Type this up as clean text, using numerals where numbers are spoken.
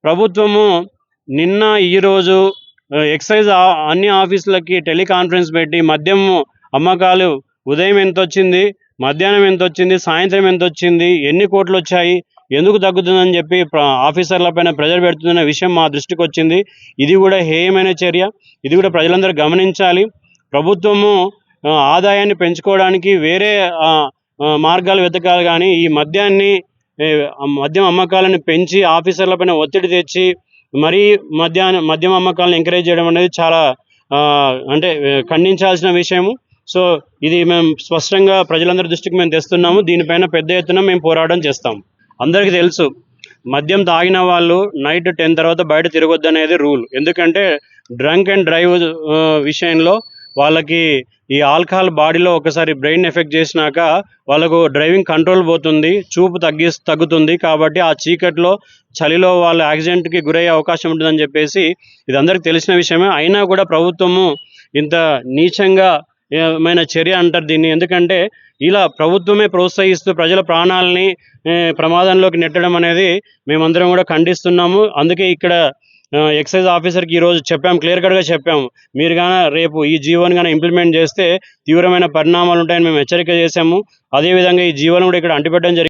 ప్రభుత్వము నిన్న ఈరోజు ఎక్సైజ్ అన్ని ఆఫీసులకి టెలికాన్ఫరెన్స్ పెట్టి మద్యం అమ్మకాలు ఉదయం ఎంత వచ్చింది, మధ్యాహ్నం ఎంత వచ్చింది, సాయంత్రం ఎంత వచ్చింది, ఎన్ని కోట్లు వచ్చాయి, ఎందుకు తగ్గుతుందని చెప్పి ఆఫీసర్ల పైన ప్రెజర్ పెడుతుందన్న విషయం మా దృష్టికి వచ్చింది. ఇది కూడా హేయమైన చర్య. ఇది కూడా ప్రజలందరూ గమనించాలి. ప్రభుత్వము ఆదాయాన్ని పెంచుకోవడానికి వేరే మార్గాలు వెతకాలి, కానీ ఈ మద్యం అమ్మకాలను పెంచి ఆఫీసర్ల పైన ఒత్తిడి తెచ్చి మరీ మద్యం అమ్మకాలను ఎంకరేజ్ చేయడం అనేది చాలా ఖండించాల్సిన విషయము. సో ఇది మేము స్పష్టంగా ప్రజలందరి దృష్టికి మేము తెస్తున్నాము. దీనిపైన పెద్ద ఎత్తున మేము పోరాటం చేస్తాం. అందరికీ తెలుసు, మద్యం తాగిన వాళ్ళు నైట్ 10 తర్వాత బయట తిరగొద్దు అనేది రూల్. ఎందుకంటే డ్రంక్ అండ్ డ్రైవ్ విషయంలో వాళ్ళకి ఈ ఆల్కహాల్ బాడీలో ఒకసారి బ్రెయిన్ ఎఫెక్ట్ చేసినాక వాళ్ళకు డ్రైవింగ్ కంట్రోల్ పోతుంది, చూపు తగ్గుతుంది. కాబట్టి ఆ చీకట్లో చలిలో వాళ్ళు యాక్సిడెంట్కి గురయ్యే అవకాశం ఉంటుందని చెప్పేసి ఇది అందరికీ తెలిసిన విషయమే. అయినా కూడా ప్రభుత్వము ఇంత నీచంగా ఏమైనా చర్య అంటారు దీన్ని. ఎందుకంటే ఇలా ప్రభుత్వమే ప్రోత్సహిస్తూ ప్రజల ప్రాణాలని ప్రమాదంలోకి నెట్టడం అనేది మేమందరం కూడా ఖండిస్తున్నాము. అందుకే ఇక్కడ ఎక్సైజ్ ఆఫీసర్కి ఈరోజు చెప్పాము, క్లియర్ కట్గా చెప్పాము, మీరు కానీ రేపు ఈ జీవోని కానీ ఇంప్లిమెంట్ చేస్తే తీవ్రమైన పరిణామాలు ఉంటాయని మేము హెచ్చరిక చేశాము. అదేవిధంగా ఈ జీవోను కూడా ఇక్కడ అంటిపెట్టడం జరిగింది.